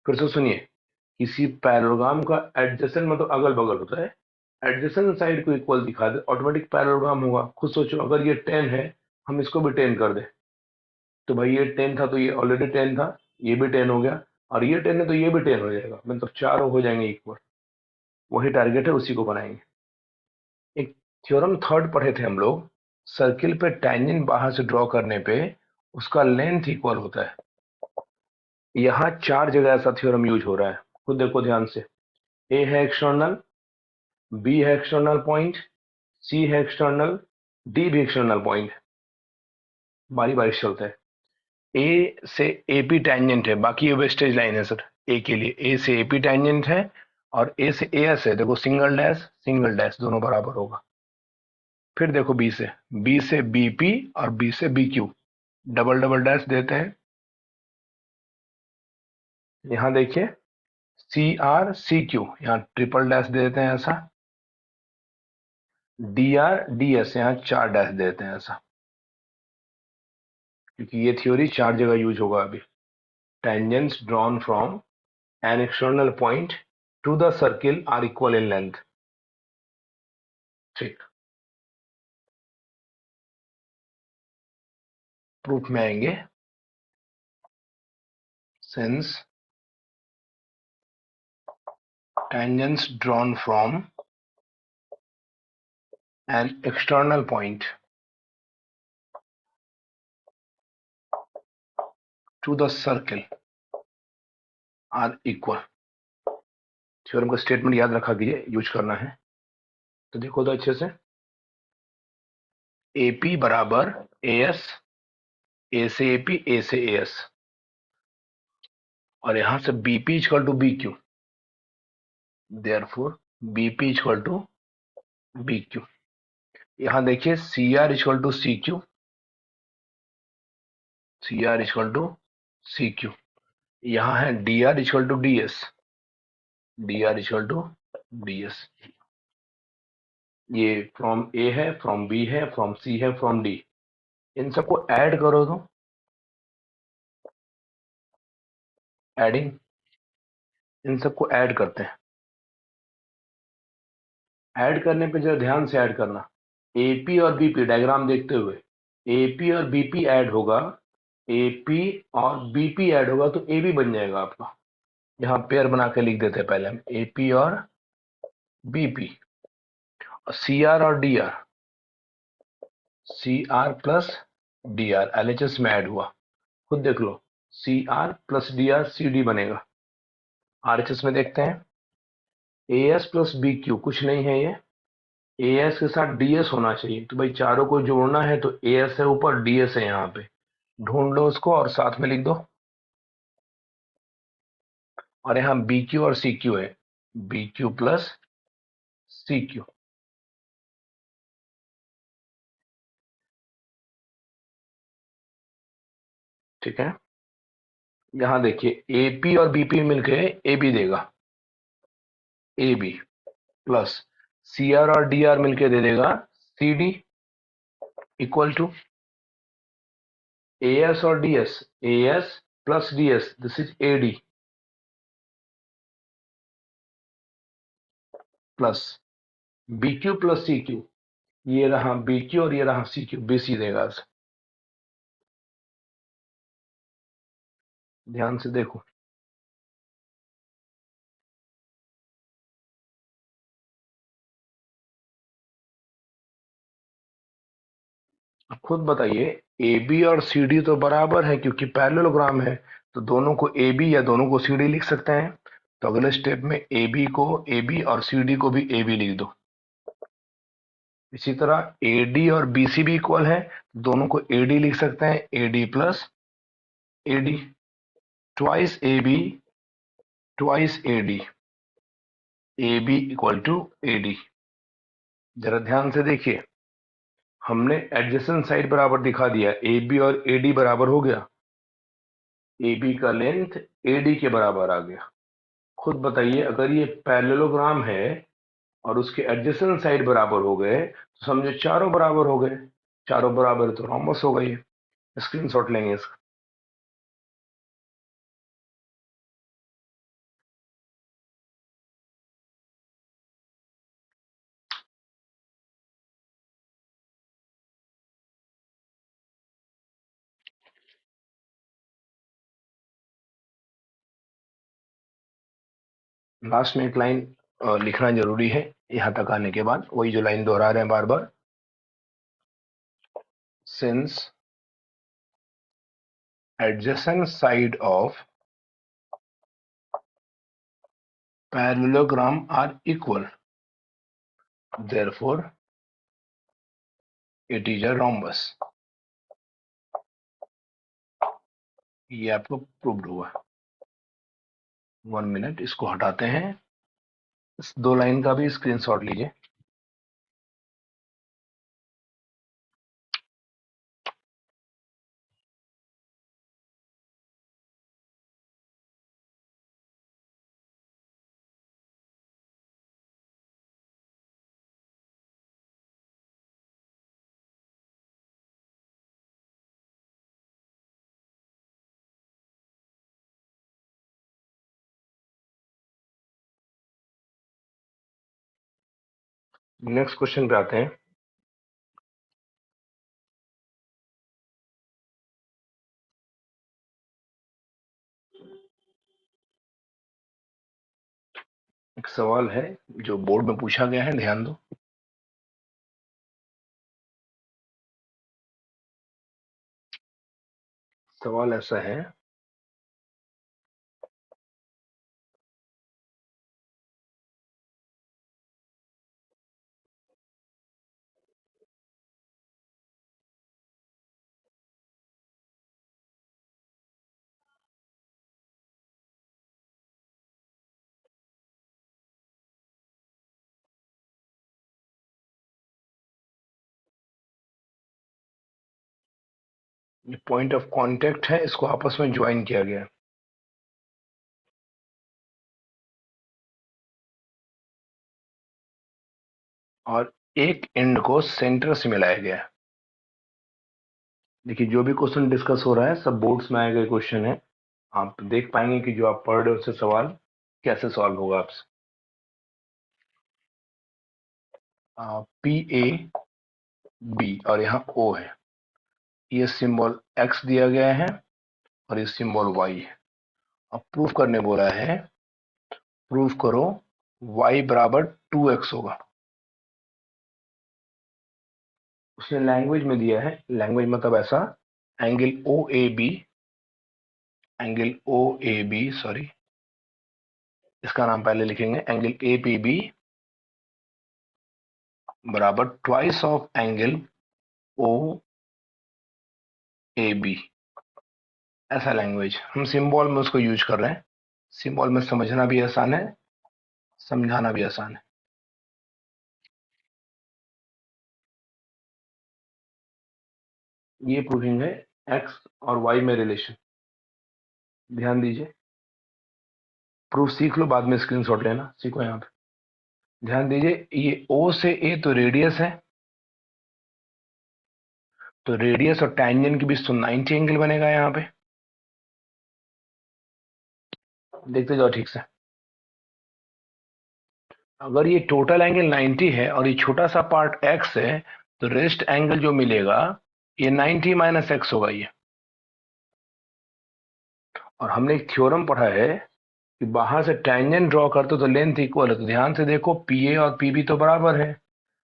फिर से सुनिए, किसी पैरेललोग्राम का एडजेसेंट मतलब अगल बगल होता है, एडजेसेंट साइड को इक्वल दिखा दे, ऑटोमेटिक पैरेललोग्राम होगा। खुद सोचो, अगर ये 10 है, हम इसको भी 10 कर दे, तो भाई ये 10 था तो ये ऑलरेडी 10 था, ये भी 10 हो गया, और ये 10 है तो ये भी 10 हो जाएगा, मतलब चारों हो जाएंगे इक्वल। वही टारगेट है, उसी को बनाएंगे। एक थ्योरम थर्ड पढ़े थे हम लोग, सर्किल पे टैंजेंट बाहर से ड्रॉ करने पे उसका लेंथ इक्वल होता है। यहाँ 4 जगह ऐसा थ्योरम यूज हो रहा है, खुद देखो ध्यान से। ए है एक्सटर्नल, बी है एक्सटर्नल पॉइंट, सी है एक्सटर्नल, डी भी एक्सटर्नल पॉइंट। बारी बारी से चलता है। ए से एपी टैंजेंट है, बाकी ये वेस्टेज लाइन है सर। ए के लिए ए से एपी टैंजेंट है, और ए से एएस है, देखो सिंगल डैश दोनों बराबर होगा। फिर देखो बी से बीपी और बी से बीक्यू, डबल डबल डैश देते हैं। यहाँ देखिए सी आर सी क्यू, यहाँ ट्रिपल डैश दे देते हैं ऐसा। डी आर डी एस, यहाँ 4 डैश देते हैं ऐसा, क्योंकि ये थ्योरी 4 जगह यूज होगा अभी। Tangents drawn from an external point to the circle are equal in length. ठीक, प्रूफ में आएंगे। Since tangents drawn from an external point to the circle are equal। Theorem का स्टेटमेंट याद रखा कीजिए, यूज करना है। तो देखो तो अच्छे से, AP बराबर AS, A से AP, A से AS, और यहां से BP equal to BQ, therefore BP equal to BQ। यहां देखिए CR equal to CQ, CR equal to CQ। यहाँ है DR equal to DS, DR equal to DS। ये फ्रॉम ए है, फ्रॉम बी है, फ्रॉम सी है, from D. इन सबको add करो तो एडिंग, इन सबको ऐड करते हैं। ऐड करने पे जरा ध्यान से ऐड करना, एपी और बीपी डायग्राम देखते हुए, एपी और बीपी ऐड होगा, एपी और बीपी ऐड होगा तो ए बी बन जाएगा आपका। यहाँ पेयर बना के लिख देते हैं पहले हम, एपी और बीपी। सी आर और D R, C R plus D R LHS में ऐड हुआ, खुद देख लो। C R plus D R C D बनेगा। आरएचएस में देखते हैं, A S plus B Q, कुछ नहीं है ये, ए एस के साथ डी एस होना चाहिए। तो भाई चारों को जोड़ना है तो ए एस है ऊपर, डी एस है यहाँ पे, ढूंढ लो उसको और साथ में लिख दो। और यहाँ बी क्यू और सी क्यू है, B Q plus C Q. ठीक है, यहाँ देखिए एपी और बीपी मिलके ए बी देगा, A B plus C R और डी आर मिलके दे देगा C D, equal to A S और D S, A S plus D S, this is A D, plus B Q plus C Q, ये रहा B Q और ये रहा सी क्यू, बी सी देगा। ध्यान से देखो, अब खुद बताइए, ए बी और सी डी तो बराबर है क्योंकि पैरेललोग्राम है, तो दोनों को ए बी या दोनों को सी डी लिख सकते हैं। तो अगले स्टेप में ए बी को ए बी और सी डी को भी ए बी लिख दो। इसी तरह AD और BC भी इक्वल है, दोनों को AD लिख सकते हैं, AD plus AD, twice AB twice AD, AB equal to AD। जरा ध्यान से देखिए, हमने एडजेसेंट साइड बराबर दिखा दिया, AB और AD बराबर हो गया, AB का लेंथ AD के बराबर आ गया। खुद बताइए, अगर ये पैरेललोग्राम है और उसके एडजेसेंट साइड बराबर हो गए तो समझो चारों बराबर हो गए, चारों बराबर तो रोम्बस हो गई। स्क्रीनशॉट लेंगे इसका। लास्ट में एक लाइन लिखना जरूरी है, यहाँ तक आने के बाद वही जो लाइन दोहरा रहे हैं बार बार, since adjacent side of parallelogram are equal, therefore it is a rhombus। ये आपको प्रूव्ड हुआ। 1 मिनट, इसको हटाते हैं, इस दो लाइन का भी स्क्रीनशॉट लीजिए। नेक्स्ट क्वेश्चन पे आते हैं। एक सवाल है जो बोर्ड में पूछा गया है, ध्यान दो। सवाल ऐसा है, ये पॉइंट ऑफ कांटेक्ट है, इसको आपस में ज्वाइन किया गया है और एक एंड को सेंटर से मिलाया गया है। देखिए, जो भी क्वेश्चन डिस्कस हो रहा है सब बोर्ड्स में आए गए क्वेश्चन है, आप देख पाएंगे कि जो आप पढ़ रहे हो उससे सवाल कैसे सॉल्व होगा आपसे। PAB और यहाँ O है, ये सिंबल X दिया गया है और ये सिंबल Y है। अब प्रूफ करने बोला है, प्रूफ करो Y बराबर 2X होगा। उसने लैंग्वेज में दिया है, लैंग्वेज मतलब ऐसा, एंगल OAB सॉरी, इसका नाम पहले लिखेंगे, एंगल APB बराबर ट्वाइस ऑफ एंगल OAB। ऐसा लैंग्वेज हम सिंबल में उसको यूज कर रहे हैं। सिंबल में समझना भी आसान है, समझाना भी आसान है। ये प्रूविंग है एक्स और वाई में रिलेशन। ध्यान दीजिए, प्रूफ सीख लो, बाद में स्क्रीनशॉट लेना सीखो। यहाँ पे ध्यान दीजिए, ये ओ से ए तो रेडियस है, तो रेडियस और टैंजेंट के बीच तो 90 एंगल बनेगा। यहाँ पे देखते जाओ ठीक से, अगर ये टोटल एंगल 90 है और ये छोटा सा पार्ट एक्स है, तो रेस्ट एंगल जो मिलेगा ये 90 माइनस एक्स होगा ये। और हमने एक थ्योरम पढ़ा है कि बाहर से टैंजेंट ड्रॉ करते तो लेंथ इक्वल है, तो ध्यान से देखो पी ए और पीबी तो बराबर है,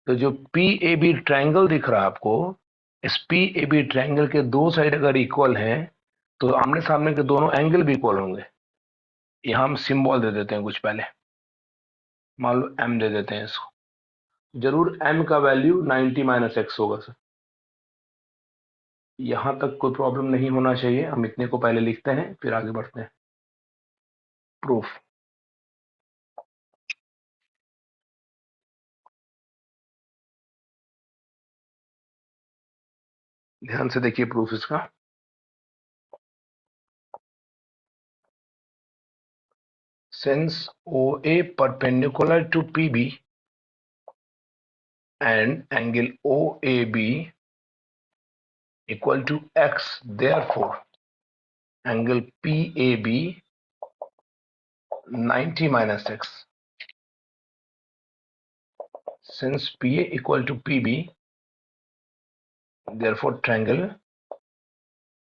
तो जो पी ए बी ट्रायंगल दिख रहा है आपको, इस पी ए बी ट्रायंगल के दो साइड अगर इक्वल हैं तो आमने सामने के दोनों एंगल भी इक्वल होंगे। यहाँ हम सिंबल दे देते हैं कुछ पहले, मान लो एम दे देते हैं इसको, जरूर m का वैल्यू 90 माइनस एक्स होगा सर। यहां तक कोई प्रॉब्लम नहीं होना चाहिए। हम इतने को पहले लिखते हैं फिर आगे बढ़ते हैं। प्रूफ। ध्यान से देखिए प्रूफ इसका। Since OA perpendicular to PB and angle OAB equal to x, therefore angle PAB 90 minus x. Since PA equal to PB, therefore triangle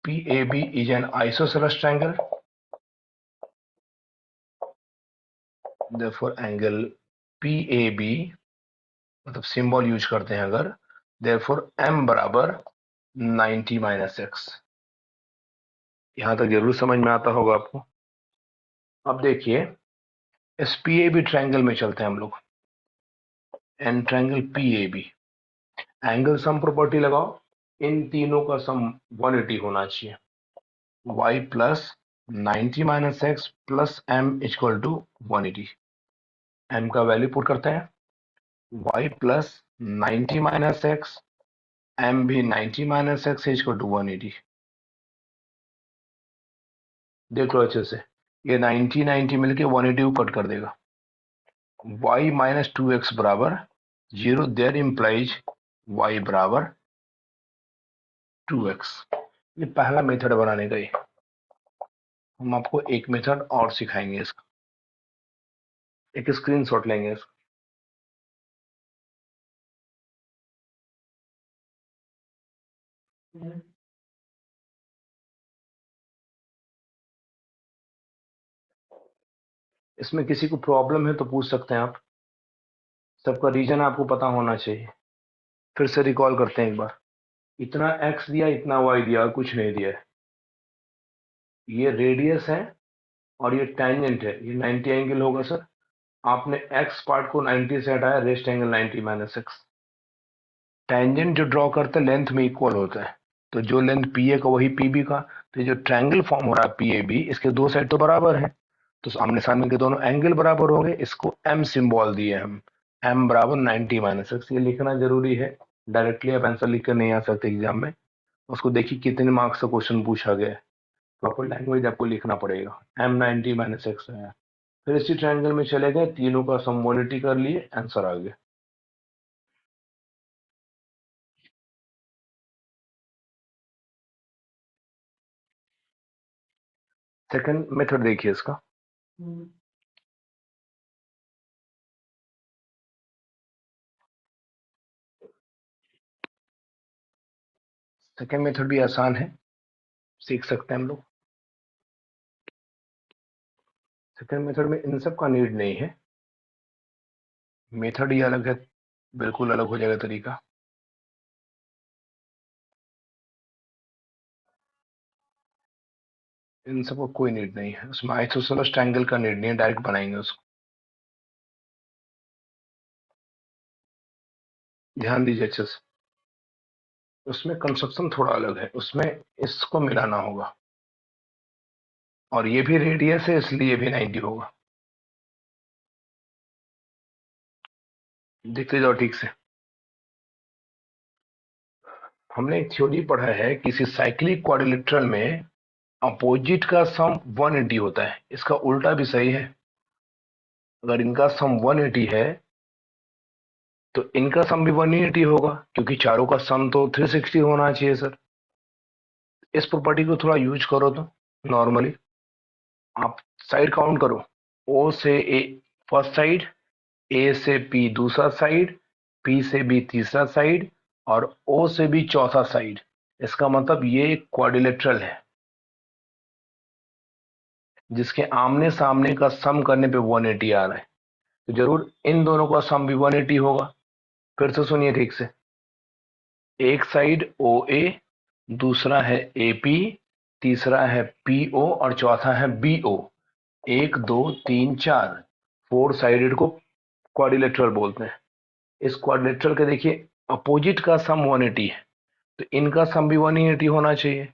PAB is an isosceles triangle. Therefore angle PAB, मतलब symbol use करते हैं अगर, therefore m बराबर 90 minus x. यहां तक जरूर समझ में आता होगा आपको। अब देखिए इस PAB ट्रायंगल में चलते हैं हम लोग। An triangle PAB, angle sum property लगाओ। इन तीनों का सम 180 होना चाहिए। y plus 90 minus x plus m equal to 180। m का वैल्यू पुट करते हैं। y plus 90 minus x, m भी 90 माइनस एक्स इक्वल टू 180। देख लो अच्छे से, ये 90 90 मिलके 180 को कट कर देगा। y माइनस 2x बराबर 0, देयर इम्प्लाइज y बराबर 2x। ये पहला मेथड बनाने का ही। हम आपको एक मेथड और सिखाएंगे इसका। एक स्क्रीनशॉट लेंगे इसका। इसमें किसी को प्रॉब्लम है तो पूछ सकते हैं आप। सबका रीजन आपको पता होना चाहिए। फिर से रिकॉल करते हैं एक बार। इतना x दिया, इतना y दिया, और कुछ नहीं दिया है। ये रेडियस है और ये टेंजेंट है। ये 90 एंगल होगा सर। आपने x पार्ट को 90 से हटाया, rest angle 90 minus x. Tangent जो ड्रॉ करते हैं लेंथ में इक्वल होता है, तो जो लेंथ PA का वही PB का। तो ये जो ट्रायंगल फॉर्म हो रहा है PAB, इसके दो साइड तो बराबर है, तो आमने सामने के दोनों एंगल बराबर होंगे। इसको m सिंबल दिए हम, m बराबर 90 माइनस एक्स। ये लिखना जरूरी है। डायरेक्टली आप आंसर लिख कर नहीं आ सकते एग्जाम में। उसको देखिए कितने मार्क्स का क्वेश्चन पूछा गया है। प्रॉपर लैंग्वेज आपको लिखना पड़ेगा। m 90 माइनस एक्स है। फिर इसी ट्रायंगल में चले गए, तीनों का सम 180 कर लिए, आंसर आ गया। सेकंड मेथड देखिए इसका। सेकंड मेथड भी आसान है, सीख सकते हैं हम लोग। सेकंड मेथड में इन सब का नीड नहीं है। मेथड ही अलग है, बिल्कुल अलग हो जाएगा तरीका। इन सब को कोई नीड नहीं है। उसमें आइसोसेलेस ट्रायंगल का नीड नहीं है, डायरेक्ट बनाएंगे उसको। ध्यान दीजिए अच्छे से। उसमें कंस्ट्रक्शन थोड़ा अलग है। उसमें इसको मिलाना होगा, और ये भी रेडियस है इसलिए भी 90 होगा। देखते जाओ ठीक से। हमने एक थ्योरी पढ़ा है, किसी साइक्लिक क्वाड्रिलेटरल में अपोजिट का सम 180 होता है। इसका उल्टा भी सही है। अगर इनका सम 180 है तो इनका सम भी 180 होगा, क्योंकि चारों का सम तो 360 होना चाहिए सर। इस प्रॉपर्टी को थोड़ा यूज करो तो नॉर्मली आप साइड काउंट करो। ओ से ए फर्स्ट साइड, ए से पी दूसरा साइड, पी से बी तीसरा साइड, और ओ से बी चौथा साइड। इसका मतलब ये एक क्वाड्रिलेटरल है जिसके आमने सामने का सम करने पे 180 आ रहा है। तो जरूर इन दोनों का सम भी 180 होगा। फिर से सुनिए ठीक से। एक साइड OA, दूसरा है AP, तीसरा है PO और चौथा है BO। एक दो तीन चार, फोर साइडेड को क्वाड्रिलेटरल बोलते हैं। इस क्वाड्रिलेटरल के देखिए अपोजिट का सम 180 है, तो इनका सम भी 180 होना चाहिए।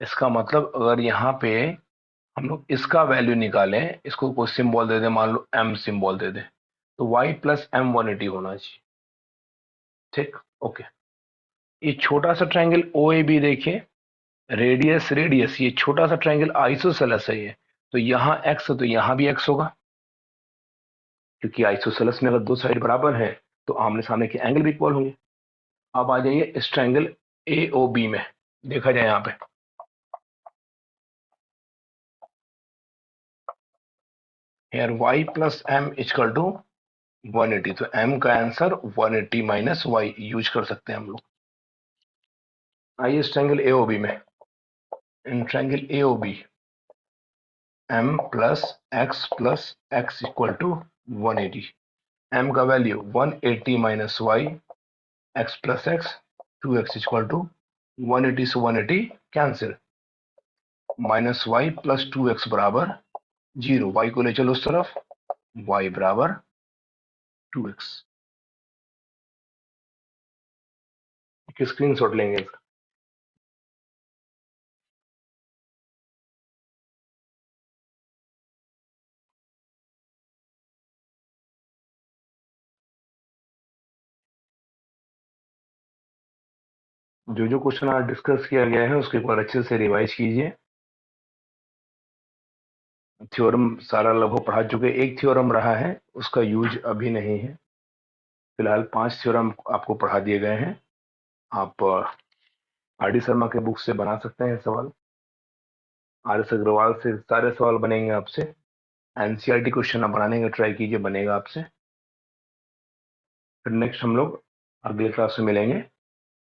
इसका मतलब अगर यहाँ पे हम लोग इसका वैल्यू निकालें, इसको कोई सिंबल दे दे, मान लो m सिंबल दे दे, तो y प्लस m 180 होना चाहिए। ठीक, ओके। ये छोटा सा ट्रायंगल ओ ए बी देखिए, रेडियस रेडियस, ये छोटा सा ट्रायंगल आइसोसेलेस है ये, तो यहाँ x है तो यहाँ भी x होगा, क्योंकि आइसोसेलेस में अगर दो साइड बराबर है तो आमने सामने के एंगल भी इक्वल होंगे। अब आ जाइए इस ट्रायंगल ए ओ बी में, देखा जाए यहाँ पे यार y plus m equal to 180, तो m का आंसर 180 माइनस वाई यूज कर सकते हैं हम लोग। आइए इस ट्रायंगल ए ओ बी में, in triangle A O B m plus x equal to 180, m का value 180 minus y, x plus x 2x equal to 180 से 180 cancel, minus Y plus 2x बराबर 0, y को ले चलो उस तरफ, y बराबर 2x। स्क्रीन शॉट लेंगे इसका। जो जो क्वेश्चन आज डिस्कस किया गया है उसके एक बार अच्छे से रिवाइज कीजिए। थ्योरम सारा लगभग पढ़ा चुके, एक थ्योरम रहा है उसका यूज अभी नहीं है, फिलहाल 5 थ्योरम आपको पढ़ा दिए गए हैं। आप आर डी शर्मा के बुक से बना सकते हैं सवाल, आर एस अग्रवाल से सारे सवाल बनेंगे आपसे, एनसीईआरटी क्वेश्चन आप बनाने का ट्राई कीजिए, बनेगा आपसे। फिर नेक्स्ट हम लोग अगले क्लास में मिलेंगे,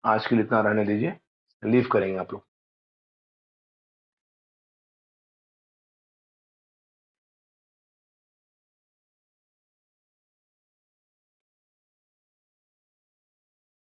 आज के लिए इतना रहने दीजिए, लीव करेंगे आप लोग।